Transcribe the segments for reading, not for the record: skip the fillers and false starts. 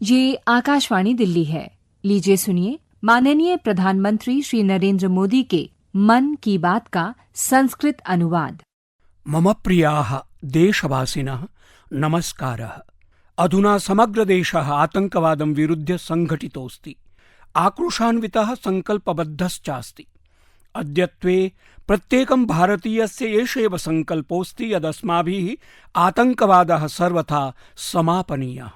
ये आकाशवाणी दिल्ली है। लीजिए सुनिए माननीय प्रधानमंत्री श्री नरेंद्र मोदी के मन की बात का संस्कृत अनुवाद। मम प्रियाः देशवासिनः नमस्कारः। अधुना समग्र देशः आतङ्कवादं विरुध्य संघटितोऽस्ति, आक्रोशान्वितः संकल्पबद्धश्चास्ति। अद्यत्वे प्रत्येकं भारतीयस्य एष एव संकल्पोऽस्ति यदस्माभिः आतङ्कवादः सर्वथा समापनीयः।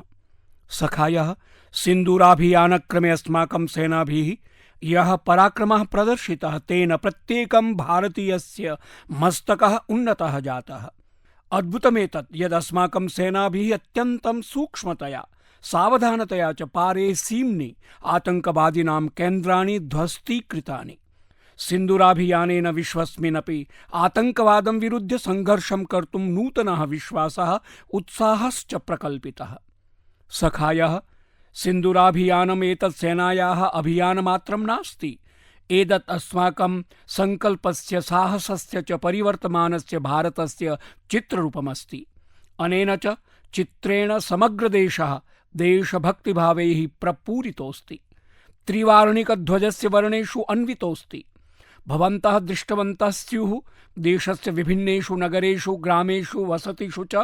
सखायः, सिन्दूराभियानक्रमे अस्माकं सेनाभिः यः पराक्रमः प्रदर्शितः तेन प्रत्येकं भारतीयस्य मस्तकः उन्नतः जातः। अद्भुतमेतत् यदस्माकं सेनाभिः अत्यन्तं सूक्ष्मतया सावधानतया च पारे सीम्नि आतङ्कवादिनां केन्द्राणि ध्वस्तीकृतानि। सिन्दूराभियानेन विश्वस्मिन्नपि आतङ्कवादं विरुध्य संघर्षं कर्तुं नूतनः विश्वासः उत्साहश्च प्रकल्पितः। सखायः, सिन्दूराभियानम् एतत् सेनायाः अभियानमात्रं नास्ति, एतत् अस्माकं संकल्पस्य, साहसस्य च परिवर्तमानस्य भारतस्य चित्ररूपमस्ति। अनेन च चित्रेण समग्र देशः देशभक्तिभावैः प्रपूरितोऽस्ति, त्रिवार्णिकध्वजस्य वर्णेषु अन्वितोऽस्ति। भवन्तः दृष्टवन्तः स्युः देशस्य विभिन्नेषु नगरेषु, ग्रामेषु, वसतिषु च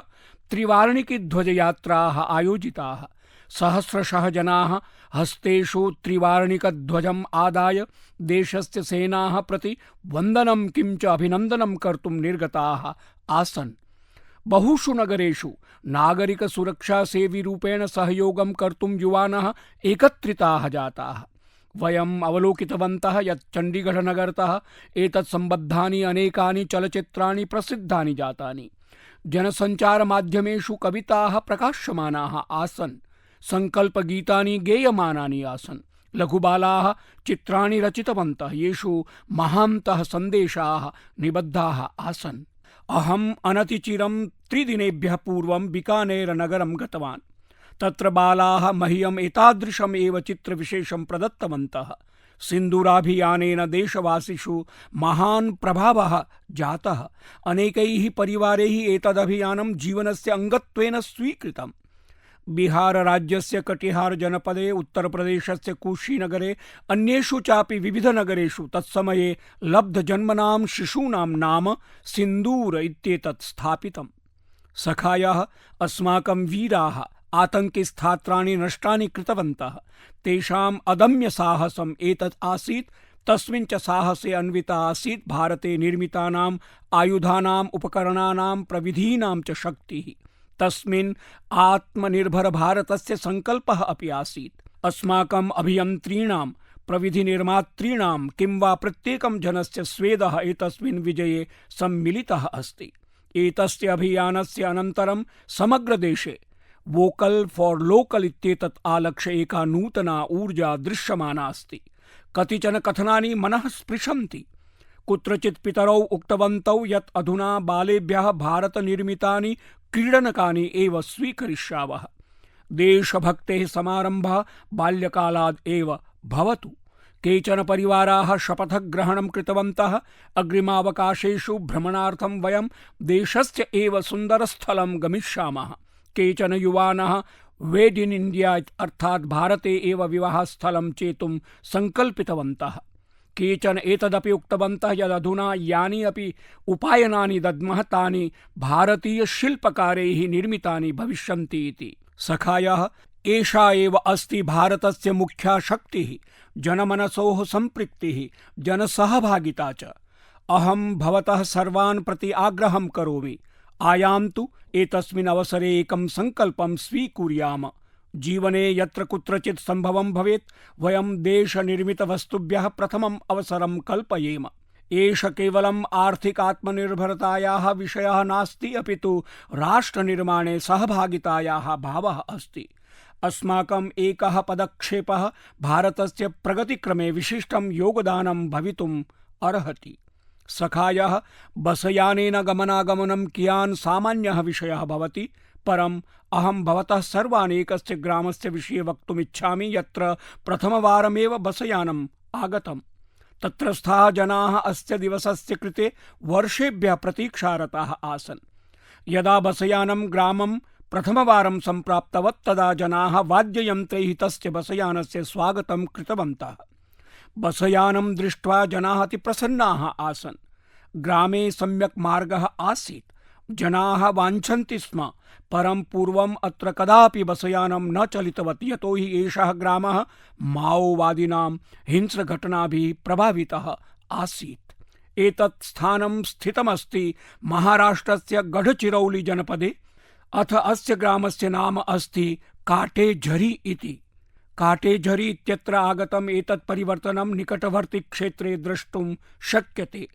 त्रिवार्णिकध्वजयात्राः आयोजिताः। सहस्रशः जनाः हस्तेषु त्रिवार्णिकध्वजम् आदाय देशस्य सेनाः प्रति वन्दनं किञ्च अभिनन्दनं कर्तुं निर्गताः आसन्। बहुषु नगरेषु नागरिकसुरक्षासेवीरूपेण सहयोगं कर्तुं युवानः एकत्रिताः जाताः। वयम् अवलोकितवन्तः यत् चण्डीगढनगरतः एतत् सम्बद्धानि अनेकानि चलच्चित्राणि प्रसिद्धानि जातानि। जनसञ्चारमाध्यमेषु कविताः प्रकाश्यमानाः आसन्, संकल्पगीतानि गेयमानानि आसन्, लघुबालाः चित्राणि रचितवन्तः येषु महान्तः सन्देशाः निबद्धाः आसन्। अहम् अनतिचिरं 3 दिनेभ्यः पूर्वं बीकानेरनगरं गतवान्। तत्र बालाः मह्यम् एतादृशम् एव चित्रविशेषं प्रदत्तवन्तः। सिन्दूराभियानेन देशवासिषु महान् प्रभावः जातः। अनेकैः परिवारैः एतदभियानं जीवनस्य अङ्गत्वेन स्वीकृतम्। बिहारराज्यस्य कटिहार जनपदे, उत्तरप्रदेशस्य कुशीनगरे, अन्येषु चापि विविधनगरेषु तत्समये लब्धजन्मनां शिशूनां नाम सिन्दूर इत्येतत् स्थापितम्। सखायः, अस्माकं वीराः आतङ्किस्थात्राणि नष्टानि कृतवन्तः। तेषाम् अदम्यसाहसम् एतत् आसीत्। तस्मिन् च साहसे अन्विता आसीत् भारते निर्मितानाम् आयुधानाम्, उपकरणानां, प्रविधीनां च शक्तिः। तस्मिन् आत्मनिर्भरभारतस्य संकल्पः अपि आसीत्। अस्माकम् अभियन्त्रीणां, प्रविधिनिर्मातॄणां किं वा प्रत्येकं जनस्य स्वेदः एतस्मिन् विजये सम्मिलितः अस्ति। एतस्य अभियानस्य अनन्तरं समग्र देशे वोकल फॉर लोकल इत्येतत् आलक्ष्य एका नूतना ऊर्जा दृश्यमाना अस्ति। कतिचन कथनानि मनः स्पृशन्ति। कुत्रचित् पितरौ उक्तवन्तौ यत् अधुना बालेभ्यः भारतनिर्मितानि क्रीडनकानि एव स्वीकरिष्यावः। देशभक्तेः समारम्भः बाल्यकालाद् एव भवतु। केचन परिवाराः शपथग्रहणं कृतवन्तः। अग्रिमावकाशेषु भ्रमणार्थं वयं देशस्य एव सुन्दरस्थलं गमिष्यामः। केचन युवानः वेड इन इंडिया अर्थात् भारते एव विवाहस्थलं चेतुं संकल्पितवन्तः। केचन एतदपि उक्तवन्तः यदधुना यानि अपि उपायनानि दद्मः तानि भारतीयशिल्पकारैः निर्मितानि भविष्यन्ति इति। सखायः, एषा एव अस्ति भारतस्य मुख्या शक्तिः, जनमनसोः सम्पृक्तिः, जनसहभागिता च। अहं भवतः सर्वान् प्रति आग्रहं करोमि, आयान्तु एतस्मिन् अवसरे एकं संकल्पं स्वीकुर्याम। जीवने यत्र कुत्रचित् सम्भवं भवेत् वयं देशनिर्मितवस्तुभ्यः प्रथमम् अवसरं कल्पयेम। एष केवलम् आर्थिक आत्मनिर्भरतायाः विषयः नास्ति, अपि तु राष्ट्रनिर्माणे सहभागितायाः भावः अस्ति। अस्माकम् एकः पदक्षेपः भारतस्य प्रगतिक्रमे विशिष्टं योगदानं भवितुम् अर्हति। सखायः, बसयानेन गमनागमनं कियान् सामान्यः विषयः भवति, परम् अहं भवतः सर्वान् एकस्य ग्रामस्य विषये वक्तुमिच्छामि यत्र प्रथमवारमेव बसयानम् आगतम्। तत्रस्थाः जनाः अस्य दिवसस्य कृते वर्षेभ्यः प्रतीक्षारताः आसन्। यदा बसयानं ग्रामं प्रथमवारं सम्प्राप्तवत् तदा जनाः वाद्ययन्त्रैः तस्य बसयानस्य स्वागतं कृतवन्तः। बसयानं दृष्ट्वा जनाः अतिप्रसन्नाः आसन्। ग्रामे सम्यक् मार्गः आसीत्। जनाः वाञ्छन्ति स्म, परं पूर्वम् अत्र कदापि बसयानं न चलितवत्, यतोहि एषः ग्रामः माओवादिनां हिंस्रघटनाभिः प्रभावितः आसीत्। एतत् स्थानं स्थितमस्ति महाराष्ट्रस्य गढचिरौली जनपदे। अथ अस्य ग्रामस्य नाम अस्ति काटेझरी इति। काटेझरी इत्यत्र आगतम् एतत् परिवर्तनं निकटवर्ति क्षेत्रे द्रष्टुं शक्यते।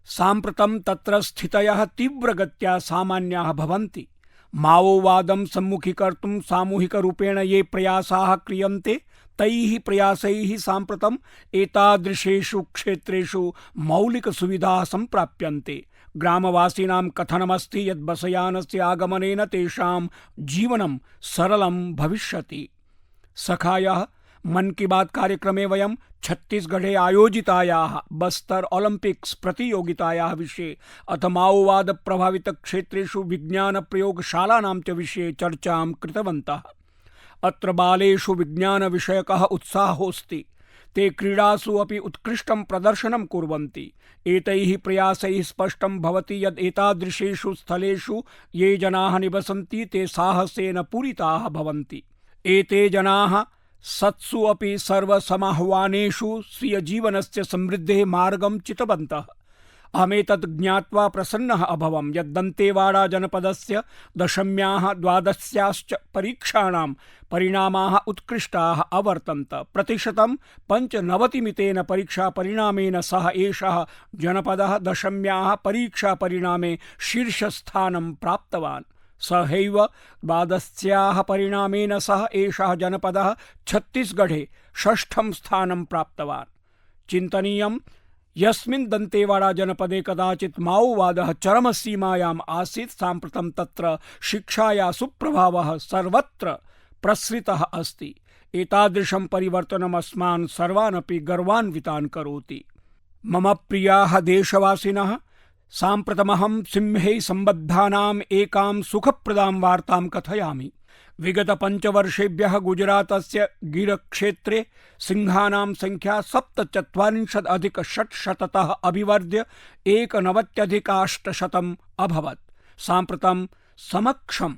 साम्प्रतं तत्र स्थितयः तीव्रगत्या सामान्याः भवन्ति। माओवादं सम्मुखीकर्तुं सामूहिकरूपेण ये प्रयासाः क्रियन्ते, तैः प्रयासैः साम्प्रतम् एतादृशेषु क्षेत्रेषु मौलिकसुविधाः सम्प्राप्यन्ते। ग्रामवासिनां कथनमस्ति यत् बसयानस्य आगमनेन तेषां जीवनं सरलं भविष्यति। सखायः, मन की बात कार्यक्रमे वयं छत्तीसगढ़े आयोजितायाः बस्तर ओलम्पिक्स प्रतियोगितायाः विषये अथ माओवाद प्रभावित क्षेत्रेषु विज्ञान प्रयोगशालानां च विषये चर्चां कृतवन्तः। अत्र बालेषु विज्ञान विषयकः उत्साहोऽस्ति। ते क्रीडासु अपि उत्कृष्टं प्रदर्शनं कुर्वन्ति। एतैः प्रयासैः स्पष्टं भवति यत् एतादृशेषु स्थलेषु ये जनाः निवसन्ति ते साहसेन पूरिताः भवन्ति। एते जनाः सत्सु अपि सर्वसमाह्वानेषु स्वीयजीवनस्य समृद्धेः मार्गं चितवन्तः। अहमेतत् ज्ञात्वा प्रसन्नः अभवं यत् दन्तेवाडा जनपदस्य 10म्याः 12स्याश्च परीक्षाणां परिणामाः उत्कृष्टाः अवर्तन्त। प्रतिशतं 95मितेन परीक्षापरिणामेन सह एषः जनपदः 10म्याः परीक्षापरिणामे शीर्षस्थानं प्राप्तवान्। सहैव 12स्याः परिणामेन सह एषः जनपदः छत्तीसगढ़े 6ठं स्थानं प्राप्तवान्। चिन्तनीयं, यस्मिन् दन्तेवाडा जनपदे कदाचित् माओवादः चरमसीमायाम् आसीत्, साम्प्रतं तत्र शिक्षाया सुप्रभावः सर्वत्र प्रसृतः अस्ति। एतादृशं परिवर्तनम् अस्मान् सर्वानपि गर्वान्वितान् करोति। मम प्रियाः देशवासिनः, साम्प्रतमहं सिंहैः सम्बद्धानाम् एकां सुखप्रदां वार्तां कथयामि। विगत 5 वर्षेभ्यः गुजरातस्य गिरक्षेत्रे सिंहानां संख्या 47,600तः अभिवर्ध्य 91,800 अभवत्। साम्प्रतं समक्षम्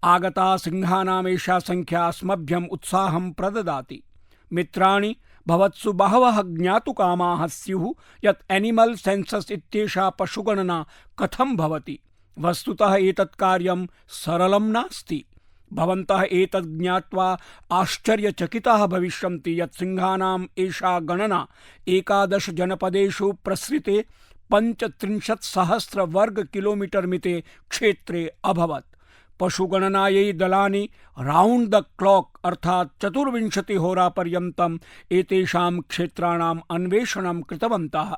आगता सिंहानाम् एषा संख्या अस्मभ्यम् उत्साहं प्रददाति। मित्राणि, भवत्सु बहवः ज्ञातुकामाः स्युः यत् एनिमल सेन्सस इत्येषा पशुगणना कथं भवति। वस्तुतः एतत् कार्यं सरलं नास्ति। भवन्तः एतत् ज्ञात्वा आश्चर्यचकिताः भविष्यन्ति यत् सिंहानाम् एषा गणना 11 जनपदेषु प्रसृते 35,000 वर्गकिलोमीटर मिते क्षेत्रे अभवत्। पशुगणनायै दलानि राउंड द क्लॉक अर्थात् 24 होरापर्यन्तम् एतेषां क्षेत्राणाम् अन्वेषणं कृतवन्तः।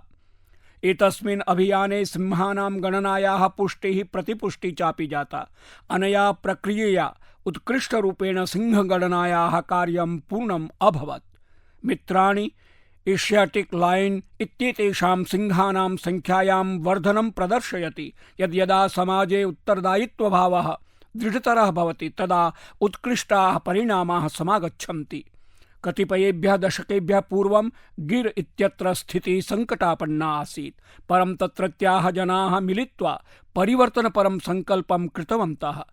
एतस्मिन् अभियाने सिंहानां गणनायाः पुष्टिः प्रतिपुष्टिः चापि जाता। अनया प्रक्रियया उत्कृष्टरूपेण सिंहगणनायाः कार्यं पूर्णम् अभवत्। मित्राणि, एशियाटिक लायन इत्येतेषां सिंहानां संख्यायां वर्धनं प्रदर्शयति। यदा समाजे उत्तरदायित्वभावः दृढतरः भवति तदा उत्कृष्टाः परिणामाः समागच्छन्ति। कतिपयेभ्यः दशकेभ्यः पूर्वं गिर इत्यत्र स्थितिः संकटापन्ना आसीत्, परं तत्रत्याः जनाः मिलित्वा परिवर्तनपरं संकल्पं कृतवन्तः।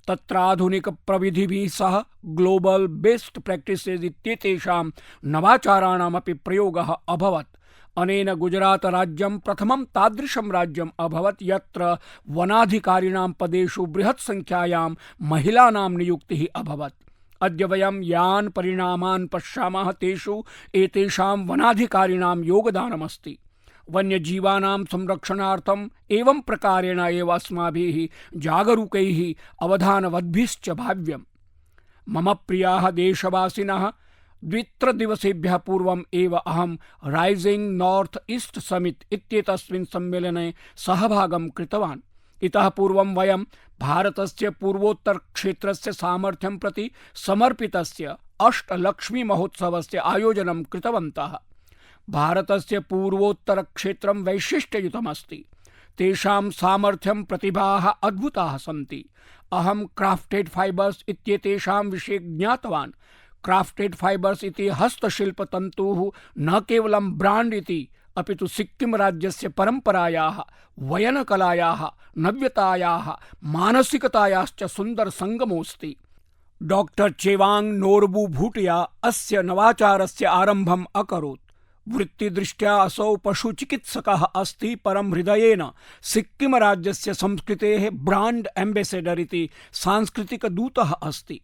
तत्र आधुनिकप्रविधिभिः सह ग्लोबल बेस्ट प्रैक्टिसेस् इत्येतेषां नवाचाराणामपि प्रयोगः अभवत्। अनेन गुजरात राज्यं प्रथमं तादृशं राज्यम् अभवत् यत्र वनाधिकारिणां पदेषु बृहत् संख्यायां महिलानां नियुक्तिः अभवत्। अद्य वयं यान् परिणामान् पश्यामः तेषु एतेषां वनाधिकारिणां योगदानमस्ति। वन्यजीवानां संरक्षणार्थम् एवं प्रकारेण एव अस्माभिः जागरूकैः अवधानवद्भिश्च भाव्यम्। मम प्रियाः देशवासिनः, 2-3 दिवसेभ्यः पूर्वम् एव अहं राइजिंग नॉर्थ ईस्ट समिट इत्येतस्मिन् सम्मेलने सहभागं कृतवान्। इतः पूर्वं वयं भारतस्य पूर्वोत्तर क्षेत्रस्य सामर्थ्यं प्रति समर्पितस्य अष्टलक्ष्मी महोत्सवस्य आयोजनं कृतवन्तः। भारतस्य पूर्वोत्तर क्षेत्रं वैशिष्ट्ययुतमस्ति। तेषां सामर्थ्यं प्रतिभाः अद्भुताः सन्ति। अहं क्राफ्टेड फाइबर्स इत्येतेषां विषये ज्ञातवान्। क्राफ्टेड फाइबर्स इति हस्तशिल्पतन्तुः न केवलं ब्रांड इति अपितु सिक्किम राज्यस्य परम्परायाः, वयनकलायाः, नव्यतायाः, मानसिकतायाश्च सुन्दर संगमोऽस्ति। डॉक्टर चेवांग नोरबू भूटिया अस्य नवाचारस्य आरम्भम् अकरोत्। वृत्तिदृष्ट्या असौ पशुचिकित्सकः अस्ति, परं हृदयेन सिक्किम राज्यस्य संस्कृतेः ब्रांड एम्बेसेडर इति सांस्कृतिकदूतः अस्ति।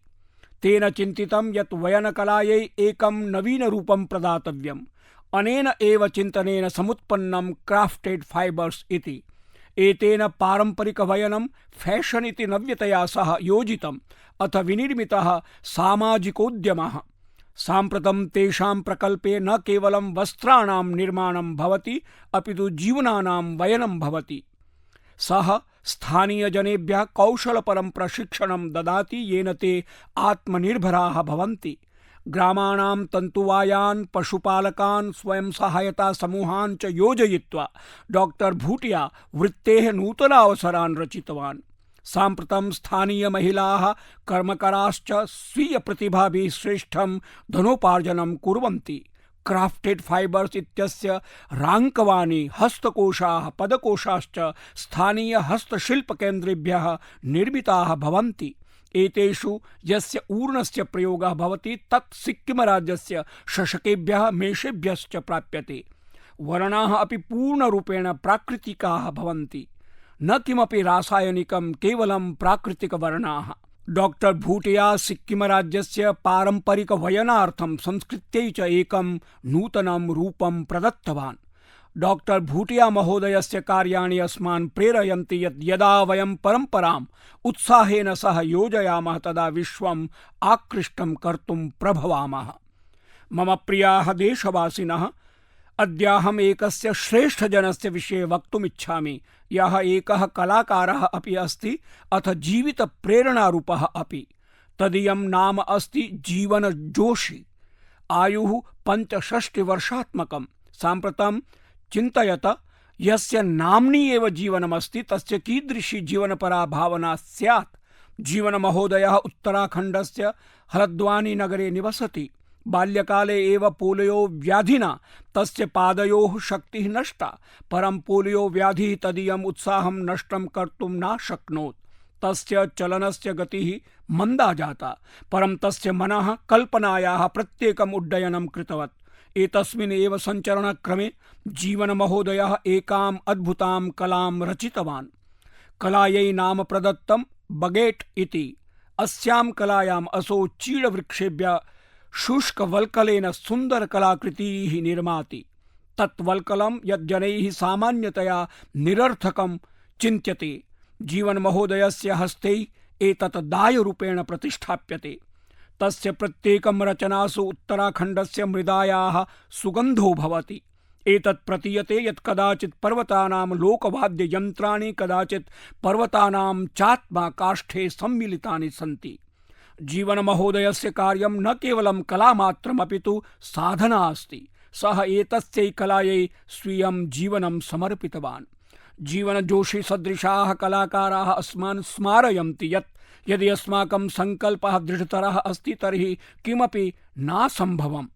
तेन चिन्तितं यत् वयनकलायै एकं नवीनरूपं प्रदातव्यम्। अनेन एव चिन्तनेन समुत्पन्नं क्राफ्टेड फाइबर्स इति। एतेन पारम्परिकवयनं फैशन इति नव्यतया सह योजितम् अथ विनिर्मितः सामाजिकोद्यमः। साम्प्रतं तेषां प्रकल्पे न केवलं वस्त्राणां निर्माणं भवति अपितु जीवनानां वयनं भवति। सः स्थानीयजनेभ्यः कौशलपरं प्रशिक्षणं ददाति, येन ते आत्मनिर्भराः भवन्ति। ग्रामाणां तन्तुवायान्, पशुपालकान्, स्वयं सहायता समूहान् च योजयित्वा डॉक्टर भूटिया वृत्तेः नूतनावसरान् रचितवान्। साम्प्रतं स्थानीयमहिलाः कर्मकराश्च स्वीयप्रतिभाभिः श्रेष्ठं धनोपार्जनं कुर्वन्ति। क्राफ्टेड फाइबर्स इत्यस्य राङ्कवाणी, हस्तकोशाः, पदकोशाश्च स्थानीय हस्तशिल्पकेन्द्रेभ्यः निर्मिताः भवन्ति। एतेषु यस्य ऊर्णस्य प्रयोगः भवति तत् सिक्किमराज्यस्य शशकेभ्यः, मेषेभ्यश्च प्राप्यते। वर्णाः अपि पूर्णरूपेण प्राकृतिकाः भवन्ति, न किमपि रासायनिकं, केवलं प्राकृतिकवर्णाः। डॉक्टर भूटिया सिक्किमराज्यस्य पारम्परिकवयनार्थं संस्कृत्यै च एकं नूतनं रूपं प्रदत्तवान्। डॉक्टर भूटिया महोदयस्य कार्याणि अस्मान् प्रेरयन्ति यत् यदा वयं परम्पराम् उत्साहेन सह योजयामः तदा विश्वम् आकृष्टं कर्तुं प्रभवामः। मम प्रियाः देशवासिनः, अद्याहम् एकस्य श्रेष्ठजनस्य विषये वक्तुमिच्छामि, यः एकः कलाकारः अपि अस्ति अथ जीवितप्रेरणारूपः अपि। तदीयं नाम अस्ति जीवन जोशी। आयुः 65 वर्षात्मकं। साम्प्रतं चिन्तयत यस्य नाम्नी एव जीवनमस्ति तस्य कीदृशी जीवनपरा भावना स्यात्। जीवनमहोदयः उत्तराखण्डस्य हल्द्वानी नगरे निवसति। बाल्यकाले एव पोलियो व्याधिना तस्य पादयोः शक्तिः नष्टा, परं पोलियो व्याधिः तदीयम् उत्साहं नष्टं कर्तुं न शक्नोत्। तस्य चलनस्य गतिः मन्दा जाता, परं तस्य मनः कल्पनायाः प्रत्येकम् उड्डयनं कृतवत्। एतस्मिन् एव सञ्चरणक्रमे जीवनमहोदयः एकाम् अद्भुतां कलां रचितवान्। कलायै नाम प्रदत्तं बगेट इति। अस्यां कलायाम् असौ चीडवृक्षेभ्यः शुष्कवल्कलेन सुन्दरकलाकृतीः निर्माति। तत् वल्कलं यज्जनैः सामान्यतया निरर्थकं चिन्त्यते, जीवनमहोदयस्य हस्तै एतत् दायरूपेण प्रतिष्ठाप्यते। तस्य प्रत्येकं रचनासु उत्तराखण्डस्य मृदायाः सुगन्धो भवति। एतत् प्रतीयते यत् कदाचित् पर्वतानां लोकवाद्ययन्त्राणि कदाचित् पर्वतानां चात्मा काष्ठे सम्मिलितानि सन्ति। जीवनमहोदयस्य कार्यं न केवलं कलामात्रमपितु साधना अस्ति। सः एतस्यै कलायै स्वीयं जीवनं समर्पितवान्। जीवनजोशी सदृशाः कलाकाराः अस्मान् स्मारयन्ति यत् यदि अस्माकं सङ्कल्पः दृढतरः अस्ति तर्हि किमपि नासम्भवम्।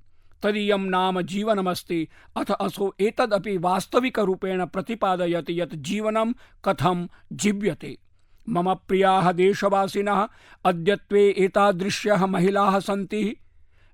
तदीयं नाम जीवनमस्ति, अथ असौ एतदपि वास्तविकरूपेण प्रतिपादयति यत् जीवनं कथं जीव्यते। मम प्रियाः देशवासिनः, अद्यत्वे एतादृश्यः महिलाः सन्ति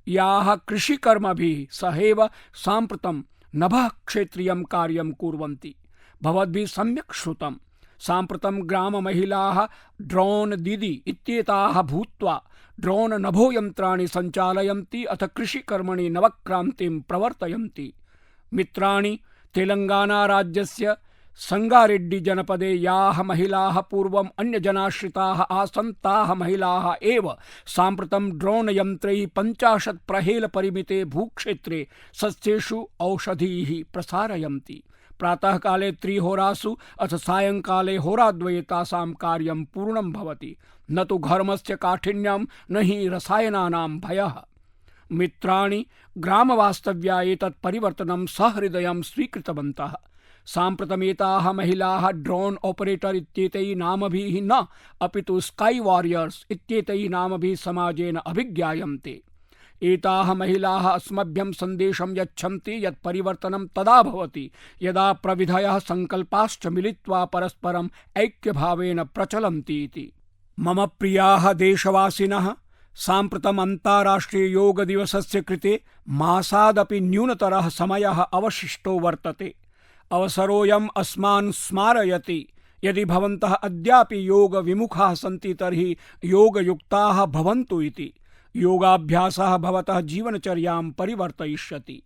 याः कृषिकर्मभिः सहैव साम्प्रतं नभःक्षेत्रीयं कार्यं कुर्वन्ति। भवद्भिः सम्यक् श्रुतं। साम्प्रतं ग्राममहिलाः ड्रोन दीदी इत्येताः भूत्वा ड्रोन नभोयन्त्राणि सञ्चालयन्ति अथ कृषिकर्मणि नवक्रान्तिं प्रवर्तयन्ति। मित्राणि, तेलङ्गानाराज्यस्य संगारेड्डी जनपदे याः महिलाः पूर्वम् अन्यजनाश्रिताः आसन् ताः महिलाः एव साम्प्रतं ड्रोन यन्त्रैः 50 प्रहेलपरिमिते भूक्षेत्रे सस्येषु औषधीः प्रसारयन्ति। प्रातःकाले 3 होरासु अथ सायङ्काले होराद्वये तासां कार्यं पूर्णं भवति। न तु घर्मस्य काठिन्यं न हि रसायनानां भयः। मित्राणि, ग्रामवास्तव्या एतत् परिवर्तनं सहृदयं स्वीकृतवन्तः। साम्प्रतमेताः महिलाः ड्रोन ऑपरेटर इत्येतैः नामभिः न अपितु स्काई वॉरियर्स इत्येतैः नामभिः समाजेन अभिज्ञायन्ते। एताः महिलाः अस्मभ्यं सन्देशं यच्छन्ति यत् परिवर्तनं तदा भवति यदा प्रविधयः संकल्पाश्च मिलित्वा परस्परम् ऐक्यभावेन प्रचलन्ति इति। मम प्रियाः देशवासिनः, साम्प्रतम् अन्ताराष्ट्रिय योग दिवसस्य कृते मासादपि न्यूनतरः समयः अवशिष्टो वर्तते। अवसरोऽयम् अस्मान् स्मारयति यदि भवन्तः अद्यापि योग विमुखाः सन्ति तर्हि योगयुक्ताः भवन्तु इति। योगाभ्यासः भवतः जीवनचर्यां परिवर्तयिष्यति।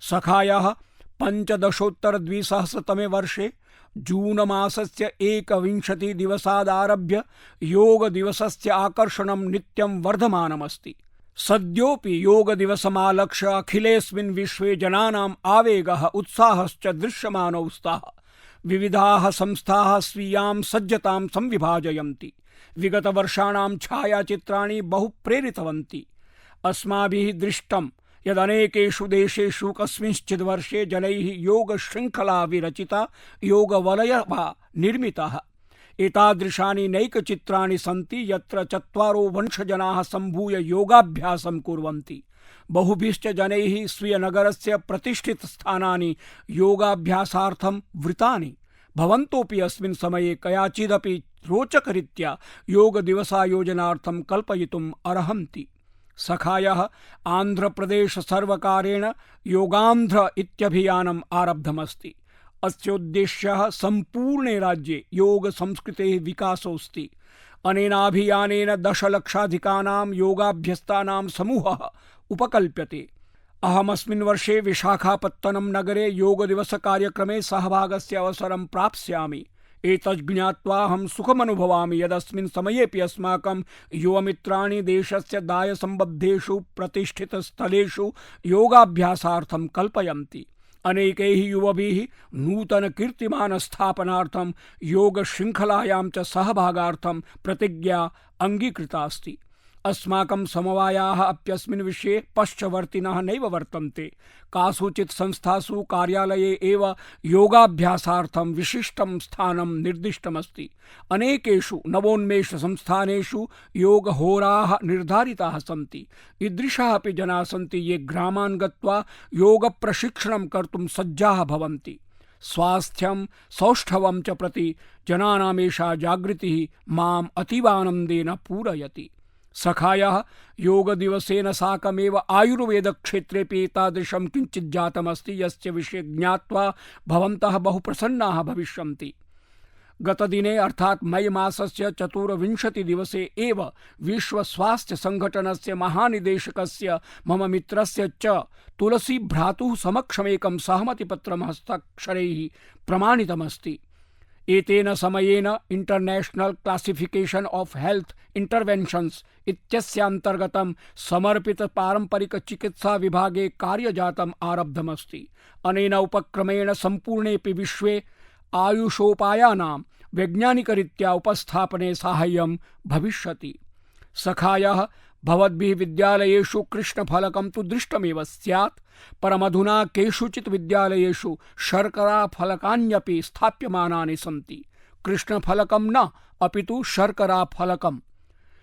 सखायः 15-द्विसहस्रतमे वर्षे जून मासस्य 21 दिवसादारभ्य योग दिवसस्य आकर्षणं नित्यं वर्धमानमस्ति। सद्योपि योग दिवसमालक्ष्य अखिलेऽस्मिन् विश्वे जनानाम् आवेगः उत्साहश्च दृश्यमानौ स्तः। विविधाः संस्थाः स्वीयां सज्जतां संविभाजयन्ति। विगतवर्षाणां छायाचित्राणि बहु प्रेरितवन्ति। अस्माभिः दृष्टं यदनेकेषु देशेषु कस्मिंश्चित् वर्षे जनैः योगशृङ्खला विरचिता, योगवलयः वा निर्मितः। एतादृशानि नैकचित्राणि सन्ति यत्र 4 वंशजनाः सम्भूय योगाभ्यासं कुर्वन्ति। बहुभिश्च जनैः स्वीयनगरस्य प्रतिष्ठितस्थानानि योगाभ्यासार्थं वृतानि। भवन्तोऽपि अस्मिन् समये कयाचिदपि रोचकरीत्या योगदिवसायोजनार्थं कल्पयितुम् अर्हन्ति। सखायः आन्ध्रप्रदेश सर्वकारेण योगान्ध्र इत्यभियानम् आरब्धमस्ति। अस्योद्देश्यः सम्पूर्णे राज्ये योग संस्कृतेः विकासोऽस्ति। अनेनाभियानेन 10 लक्षाधिकानां योगाभ्यस्तानां समूहः उपकल्प्यते। अहमस्मिन् वर्षे विशाखापत्तनम नगरे योगदिवस कार्यक्रमे सहभागस्य अवसरं प्राप्स्यामि। एतत् ज्ञात्वा अहं सुखमनुभवामि यदस्मिन् समयेपि अस्माकं युवमित्राणि देशस्य दायसम्बद्धेषु प्रतिष्ठितस्थलेषु योगाभ्यासार्थं कल्पयन्ति। अनेकैः युवभिः नूतनकीर्तिमानस्थापनार्थं योगशृङ्खलायां च सहभागार्थं प्रतिज्ञा अङ्गीकृता अस्ति। अस्माकं समवायाः अप्यस्मिन् विषये पश्चवर्तिनः नैव वर्तन्ते। कासुचित् संस्थासु कार्यालये एव योगाभ्यासार्थं विशिष्टं स्थानं निर्दिष्टमस्ति। अनेकेषु नवोन्मेषसंस्थानेषु योगहोराः निर्धारिताः सन्ति। ईदृशाः अपि जनाः सन्ति ये ग्रामान् गत्वा योगप्रशिक्षणं कर्तुं सज्जाः भवन्ति। स्वास्थ्यं सौष्ठवं च प्रति जनानामेषा जागृतिः माम् अतीवानन्देन पूरयति। सखायः योगदिवसेन साकमेव आयुर्वेदक्षेत्रेपि एतादृशं किञ्चित् जातमस्ति यस्य विषये ज्ञात्वा भवन्तः बहु प्रसन्नाः भविष्यन्ति। गतदिने अर्थात् मई मासस्य 24 दिवसे एव विश्वस्वास्थ्यसङ्घटनस्य महानिदेशकस्य मम मित्रस्य च तुलसी भ्रातुः समक्षमेकं सहमतिपत्रं हस्ताक्षरैः प्रमाणितमस्ति। एतेन समयेन international classification of health interventions इत्यस्यान्तर्गतं समर्पित पारंपरिक चिकित्सा विभागे कार्यजातम् आरब्धमस्ति। अनेन उपक्रमेण सम्पूर्णेऽपि विश्वे आयुषोपायानां वैज्ञानिकरीत्या उपस्थापने साहाय्यं भविष्यति। सखायः भवद्भिः विद्यालयेषु कृष्णफलकं तु दृष्टमेव स्यात्, परमधुना केषुचित् विद्यालयेषु शर्कराफलकान्यपि स्थाप्यमानानि सन्ति। कृष्णफलकं न अपितु शर्कराफलकम्।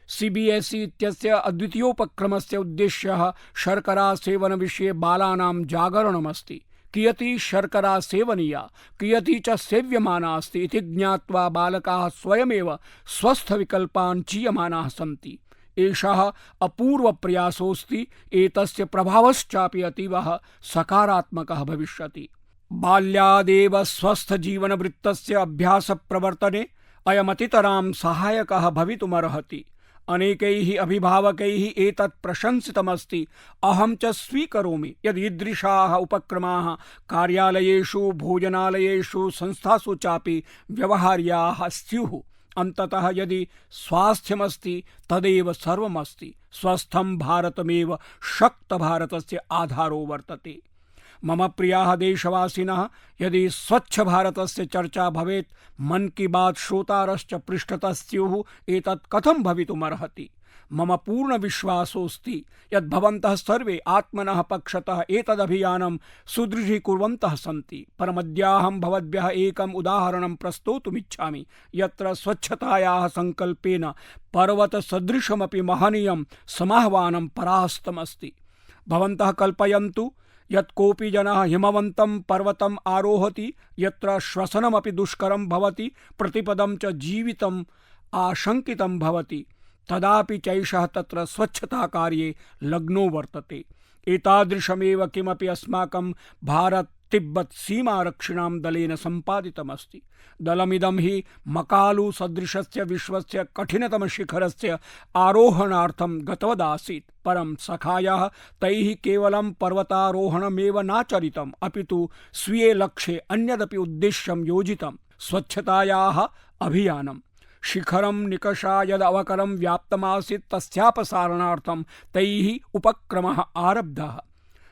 CBSE इत्यस्य अद्वितीयोपक्रमस्य उद्देश्यः शर्करासेवनविषये बालानां जागरणमस्ति। कियती शर्करा सेवनीया, कियती च सेव्यमाना अस्ति इति ज्ञात्वा बालकाः स्वयमेव स्वस्थविकल्पान् चीयमानाः सन्ति। एषः अपूर्वप्रयासोऽस्ति। एतस्य प्रभावश्चापि अतीवः सकारात्मकः भविष्यति। बाल्यादेव स्वस्थजीवनवृत्तस्य अभ्यासप्रवर्तने अयमतितरां सहायकः भवितुमर्हति। अनेकैः अभिभावकैः एतत् प्रशंसितमस्ति। अहं च स्वीकरोमि यद् ईदृशाः उपक्रमाः कार्यालयेषु, भोजनालयेषु, संस्थासु चापि व्यवहार्याः स्युः। अन्ततः यदि स्वास्थ्यमस्ति तदेव सर्वमस्ति। स्वस्थं भारतमेव शक्तभारतस्य आधारो वर्तते। मम प्रियाः देशवासिनः, यदि स्वच्छ भारतस्य चर्चा भवेत्, मन की बात श्रोतारश्च पृष्ठतः स्युः। एतत् कथं भवितुमर्हति? मम पूर्ण विश्वासोऽस्ति यत् भवन्तः सर्वे आत्मनः पक्षतः एतदभियानं सुदृढीकुर्वन्तः सन्ति। परमद्याहं भवद्भ्यः एकम् उदाहरणं प्रस्तोतुमिच्छामि यत्र स्वच्छतायाः संकल्पेन पर्वतसदृशमपि महनीयं समाह्वानं परास्तमस्ति। भवन्तः कल्पयन्तु यत् कोऽपि जनः हिमवन्तं पर्वतम् आरोहति यत्र श्वसनमपि दुष्करं भवति, प्रतिपदं च जीवितम् आशंकितं भवति, तदापि चैषः तत्र स्वच्छताकार्ये लग्नो वर्तते। एतादृशमेव किमपि अस्माकं भारत तिब्बत सीमारक्षिणां दलेन सम्पादितमस्ति। दलमिदं हि मकालु सदृशस्य विश्वस्य कठिनतमशिखरस्य आरोहणार्थं गतवदासीत्, परं सखायः तैः केवलं पर्वतारोहणमेव नाचरितम्, अपितु स्वीये लक्ष्ये अन्यदपि उद्देश्यं योजितं, स्वच्छतायाः अभियानम्। शिखरं निकषा यदवकरं व्याप्तमासीत् तस्यापसारणार्थं तैः उपक्रमः आरब्धः।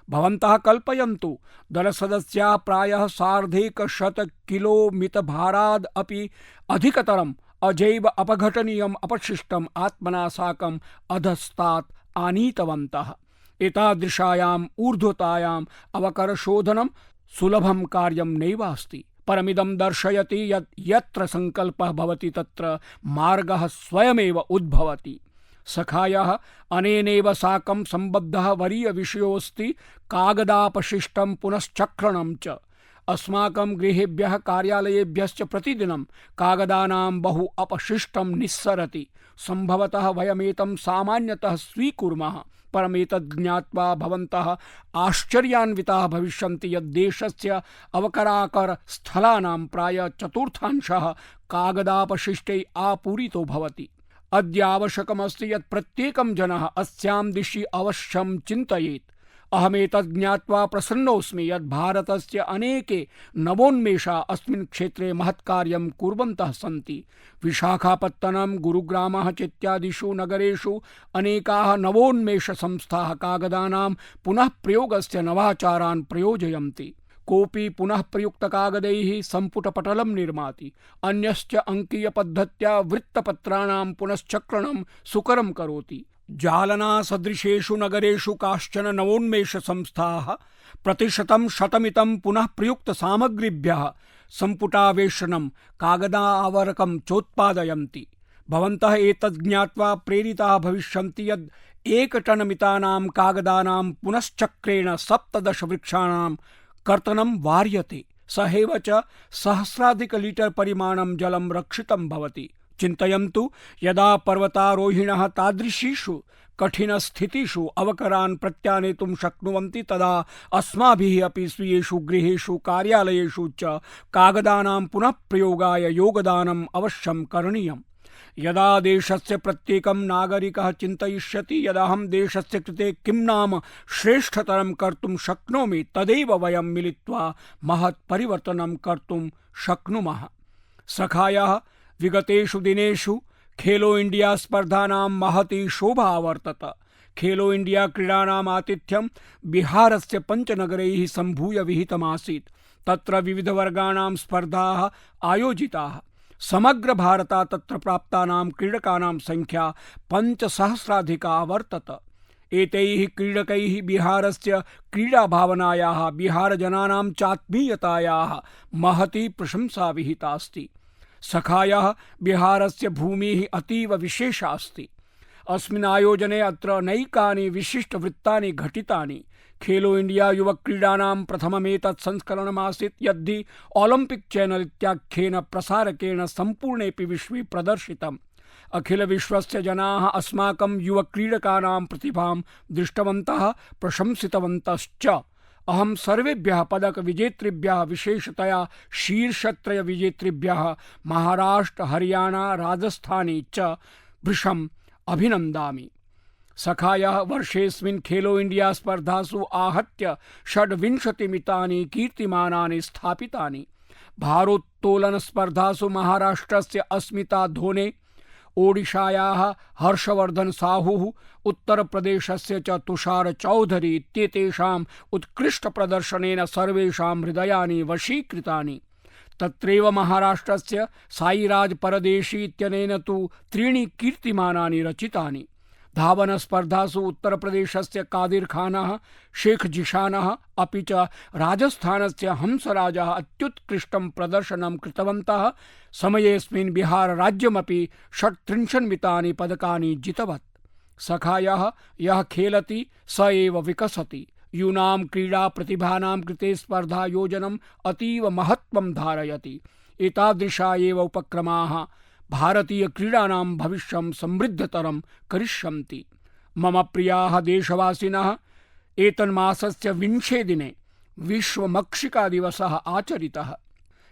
भवन्तः कल्पयन्तु, दलसदस्याः प्रायः 150 किलोमितभाराद् अपि अधिकतरम् अजैव अपघटनीयम् अपशिष्टम् आत्मना साकम् अधस्तात् आनीतवन्तः। एतादृशायाम् ऊर्ध्वतायाम् अवकरशोधनं सुलभं कार्यं नैवास्ति, परमिदं दर्शयति यत् यत्र संकल्पः भवति तत्र मार्गः स्वयमेव उद्भवति। सखायः अनेनैव साकं सम्बद्धः वरीयविषयोऽस्ति कागदापशिष्टं पुनश्चक्रणं च। अस्माकं गृहेभ्यः कार्यालयेभ्यश्च प्रतिदिनं कागदानां बहु अपशिष्टं निस्सरति। सम्भवतः वयमेतं सामान्यतः स्वीकुर्मः, परमेतद् ज्ञात्वा भवन्तः आश्चर्यान्विताः भविष्यन्ति यत् देशस्य अवकराकर स्थलानां प्रायः चतुर्थांशः कागदापशिष्टैः आपूरितो भवति। अद्य आवश्यकमस्ति यत् प्रत्येकं जनः अस्यां दिशि अवश्यं चिन्तयेत्। अहमेतत् ज्ञात्वा प्रसन्नोऽस्मि यत् भारतस्य अनेके नवोन्मेषाः अस्मिन् क्षेत्रे महत्कार्यं कुर्वन्तः सन्ति। विशाखापत्तनं, गुरुग्रामः चेत्यादिषु नगरेषु अनेकाः नवोन्मेष संस्थाः कागदानां पुनः प्रयोगस्य नवाचारान् प्रयोजयन्ति। कोऽपि पुनः प्रयुक्तकागदैः सम्पुटपटलं निर्माति, अन्यश्च अंकीयपद्धत्या वृत्तपत्राणां पुनश्चक्रणं सुकरं करोति। जालनासदृशेषु नगरेषु काश्चन नवोन्मेष संस्थाः प्रतिशतं शतमितं पुनः प्रयुक्तसामग्रीभ्यः सम्पुटावेशनं कागदावरकं चोत्पादयन्ति। भवन्तः एतत् ज्ञात्वा प्रेरिताः भविष्यन्ति यत् 1 टन मितानां कागदानां पुनश्चक्रेण 17 वृक्षाणां कर्तनं वार्यते। सहैव च सहस्राधिक लीटर परिमाणं जलं रक्षितं भवति। चिन्तयन्तु, यदा पर्वतारोहिणः तादृशीषु कठिनस्थितिषु अवकरान् प्रत्यानेतुं शक्नुवन्ति तदा अस्माभिः अपि स्वीयेषु गृहेषु कार्यालयेषु च कागदानां पुनः प्रयोगाय योगदानम् अवश्यं करणीयम्। यदा देशस्य प्रत्येकं नागरिकः चिन्तयिष्यति यदहं देशस्य कृते किं नाम श्रेष्ठतरं कर्तुं शक्नोमि, तदैव वयं मिलित्वा महत् परिवर्तनं कर्तुं शक्नुमः। सखायः विगतेषु दिनेषु खेलो इंडिया स्पर्धानां महती शोभा अवर्तत। खेलो इंडिया क्रीडानाम् आतिथ्यं बिहारस्य 5 नगरैः सम्भूय विहितमासीत्। तत्र विविधवर्गाणां स्पर्धाः आयोजिताः। समग्र भारतात् तत्र प्राप्तानां क्रीडकानां संख्या 5,000,000 वर्तत। एतैः क्रीडकैः बिहारस्य क्रीडाभावनायाः, बिहारजनानां चात्मीयतायाः महती प्रशंसा विहितास्ति। सखायः बिहारस्य भूमिः अतीव विशेषा अस्ति। अस्मिन् आयोजने अत्र नैकानि विशिष्टवृत्तानि घटितानि। खेलो इंडिया युवक्रीडानां प्रथममेतत् संस्करणमासीत् यद्धि ओलम्पिक चैनल इत्याख्येन प्रसारकेण सम्पूर्णेऽपि विश्वे प्रदर्शितम्। अखिलविश्वस्य जनाः अस्माकं युवक्रीडकानां प्रतिभां दृष्टवन्तः, प्रशंसितवन्तश्च। अहं सर्वेभ्यः पदक विजेतृभ्यः, विशेषतया शीर्षत्रय विजेतृभ्यः महाराष्ट्र, हरियाणा, राजस्थानी च भृशम् अभिनन्दामि। सखायः वर्षेऽस्मिन् खेलो इंडिया स्पर्धासु आहत्य 26 मितानि कीर्तिमानानि स्थापितानि। भारोत्तोलन स्पर्धासु महाराष्ट्रस्य अस्मिता धोने, ओडिशायाः हर्षवर्धन साहुः, उत्तरप्रदेशस्य च तुषार चौधरी इत्येतेषाम् उत्कृष्ट प्रदर्शनेन सर्वेषां हृदयानि वशीकृतानि। तत्रैव महाराष्ट्रस्य साईराज परदेशी इत्यनेन तु 3 कीर्तिमानानि रचितानि। धावनस्पर्धासु उत्तरप्रदेशस्य कादिर खानः, शेख जिशानः अपि च राजस्थानस्य हंसराजः अत्युत्कृष्टं प्रदर्शनं कृतवन्तः। समयेऽस्मिन् बिहारराज्यमपि 36 मितानि पदकानि जितवत्। सखायः यः खेलति स एव विकसति। यूनां क्रीडा प्रतिभानां कृते स्पर्धायोजनम् अतीव महत्त्वं धारयति। एतादृशा एव उपक्रमाः भारतीयक्रीडानां भविष्यं समृद्धतरं करिष्यन्ति। मम प्रियाः देशवासिनः, एतन्मासस्य 20 दिने विश्वमक्षिकादिवसः आचरितः।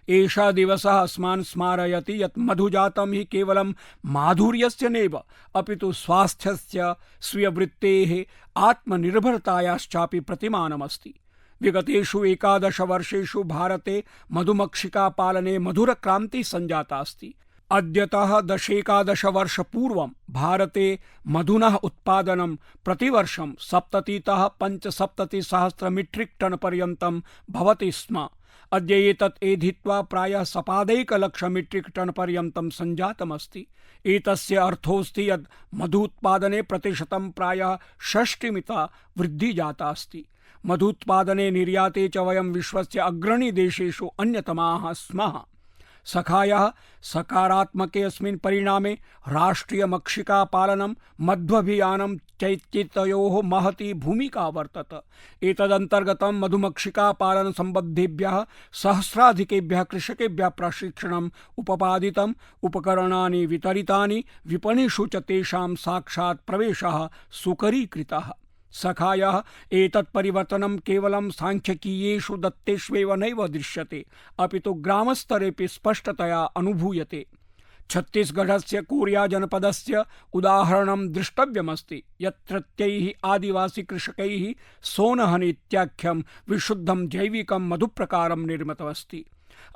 एषः दिवसः अस्मान् स्मारयति यत् मधुजातं हि केवलं माधुर्यस्य नैव अपितु स्वास्थ्यस्य, स्वीयवृत्तेः, आत्मनिर्भरतायाश्चापि प्रतिमानमस्ति। विगतेषु 11 वर्षेषु भारते मधुमक्षिकापालने मधुरक्रान्तिः सञ्जाता अस्ति। अद्यतः 10-11 वर्षपूर्वं भारते मधुनः उत्पादनं प्रतिवर्षं 70 तः 75 सहस्र मीट्रिक टन पर्यन्तं भवति स्म। अद्य एतत् एधित्वा प्रायः 1.5 लक्ष मीट्रिक टन पर्यन्तं सञ्जातमस्ति। एतस्य अर्थोऽस्ति यत् मधुत्पादने प्रतिशतं प्रायः 60 मिता वृद्धिः जाता अस्ति। मधुत्पादने निर्याते च वयं विश्वस्य अग्रणीदेशेषु अन्यतमाः स्मः। सखायः सकारात्मके अस्मिन् परिणामे राष्ट्रियमक्षिकापालनं मध्वाभियानं चैत्ययोः महती भूमिका वर्तत। एतदन्तर्गतं मधुमक्षिकापालनसम्बद्धेभ्यः सहस्राधिकेभ्यः कृषकेभ्यः प्रशिक्षणम् उपपादितम्, उपकरणानि वितरितानि, विपणिषु च तेषां साक्षात् प्रवेशः सुकरीकृतः। सखायः एतत् परिवर्तनं केवलं सांख्यिकीयेषु दत्तेष्वेव नैव दृश्यते, अपितु ग्रामस्तरेऽपि स्पष्टतया अनुभूयते। छत्तीसगढ़स्य कोरिया जनपदस्य उदाहरणं द्रष्टव्यमस्ति। यत्रत्यैः आदिवासीकृषकैः सोनहनि इत्याख्यं विशुद्धं जैविकं मधुप्रकारं निर्मितमस्ति।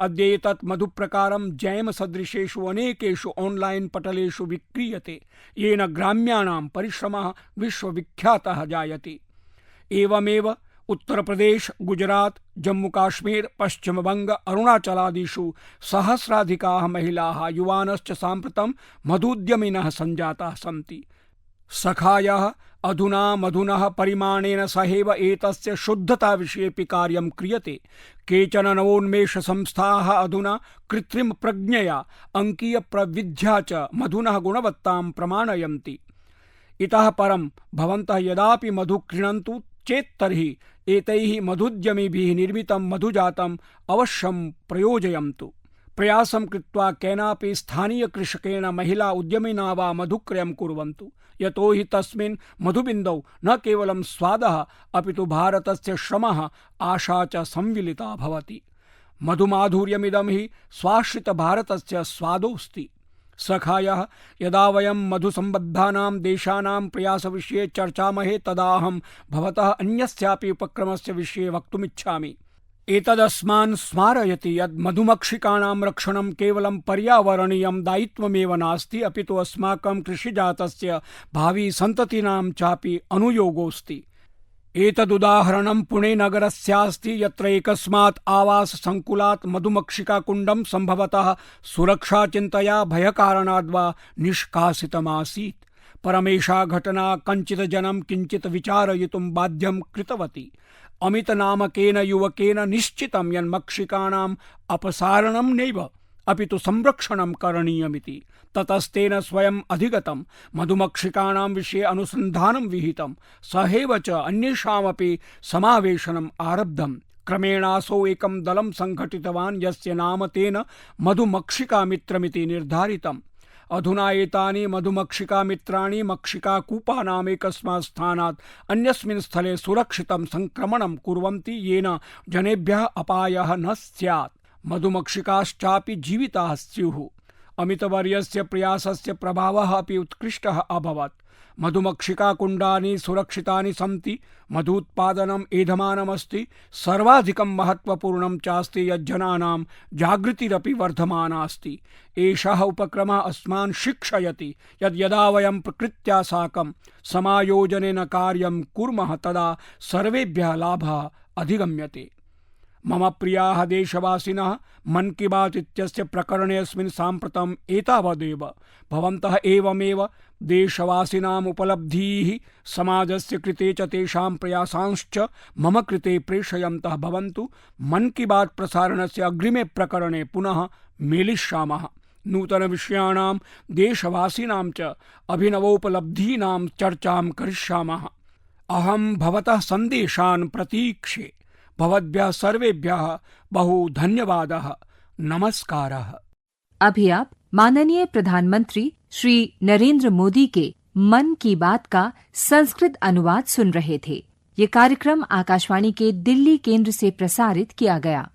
अद्य एतत् मधुप्रकारं जैम सदृशेषु अनेकेषु ऑनलाइन पटलेषु विक्रीयते, येन ग्राम्याणां परिश्रमः विश्वविख्यातः जायते। एवमेव उत्तर प्रदेश, गुजरात, जम्मू काश्मीर, पश्चिम बंग, अरुणाचलादिषु सहस्राधिकाः महिलाः, युवानश्च साम्प्रतं मधुद्यमिनः सञ्जाताः सन्ति। सखायः अधुना मधुनः परिमाणेन सहैव एतस्य शुद्धता विषयेऽपि कार्यं क्रियते। केचन नवोन्मेष संस्थाः अधुना कृत्रिम प्रज्ञया, अंकीय प्रविध्या च मधुनः गुणवत्तां प्रमाणयन्ति। इतः परं भवन्तः यदापि मधु क्रीणन्तु चेत् तर्हि एतैः मधुद्यमिभिः निर्मितं मधुजातं अवश्यं प्रयोजयन्तु। प्रयासं कृत्वा केनापि स्थानीय कृषकेण, महिला उद्यमिना वा मधुक्रयं कुर्वन्तु। यतो हि तस्मिन् मधुबिन्दौ न केवलं स्वादः अपितु भारतस्य श्रमः, आशा च सम्मिलिता भवति। मधुमाधुर्यमिदं हि स्वाश्रित भारतस्य स्वादोऽस्ति। सखायः यदा वयं मधुसम्बद्धानां देशानां प्रयासविषये चर्चामहे तदा अहं भवतः अन्यस्यापि उपक्रमस्य विषये वक्तुमिच्छामि। एतदस्मान् स्मारयति यत् मधुमक्षिकाणां रक्षणं केवलं पर्यावरणीयं दायित्वमेव नास्ति, अपितु अस्माकं कृषिजातस्य भावी सन्ततीनां चापि अनुयोगोऽस्ति। एतदुदाहरणं पुणे नगरस्यास्ति, यत्र एकस्मात् आवास संकुलात् मधुमक्षिकाकुण्डं सम्भवतः सुरक्षाचिन्तया भयकारणाद् वा निष्कासितमासीत्। परमेषा घटना कञ्चित् जनं किञ्चित् विचारयितुं बाध्यं कृतवती। अमित नामकेन युवकेन निश्चितं यन्मक्षिकाणाम् अपसारणं नैव अपितु संरक्षणं करणीयमिति। ततस्तेन स्वयम् अधिगतं, मधुमक्षिकाणां विषये अनुसन्धानं विहितं, सहैव च अन्येषामपि समावेशनम् आरब्धम्। क्रमेणासौ एकं दलं संघटितवान्, यस्य नाम तेन मधुमक्षिकामित्रमिति निर्धारितम्। अधुना एतानि मधुमक्षिकामित्राणि मक्षिकाकूपानामेकस्मात् स्थानात् अन्यस्मिन् स्थले सुरक्षितं संक्रमणं कुर्वन्ति, येन जनेभ्यः अपायः न स्यात्। मधुमक्षिकाश्चापि जीविताः स्युः। अमितवर्यस्य प्रयासस्य प्रभावः अपि उत्कृष्टः अभवत्। मधुमक्षिकाकुण्डानि सुरक्षितानि सन्ति, मधुत्पादनम् एधमानमस्ति। सर्वाधिकं महत्त्वपूर्णं चास्ति यज्जनानां जागृतिरपि वर्धमानास्ति। एषः उपक्रमः अस्मान् शिक्षयति यद् यदा वयं प्रकृत्या साकं समायोजनेन कार्यं कुर्मः तदा सर्वेभ्यः लाभः अधिगम्यते। मम प्रियाः देशवासिनः, मन की बात इत्यस्य प्रकरणेऽस्मिन् साम्प्रतम् एतावदेव। भवन्तः एवमेव देशवासिनाम् उपलब्धीः समाजस्य कृते च तेषां प्रयासांश्च मम कृते प्रेषयन्तः भवन्तु। मन की बात प्रसारणस्य अग्रिमे प्रकरणे पुनः मेलिष्यामः। नूतनविषयाणां, देशवासिनां च अभिनवोपलब्धीनां चर्चां करिष्यामः। अहं भवतः सन्देशान् प्रतीक्षे। भवद्भ्यः सर्वेभ्यः बहु धन्यवादः। नमस्कारः। अभी आप माननीय प्रधानमंत्री श्री नरेंद्र मोदी के मन की बात का संस्कृत अनुवाद सुन रहे थे। ये कार्यक्रम आकाशवाणी के दिल्ली केंद्र से प्रसारित किया गया।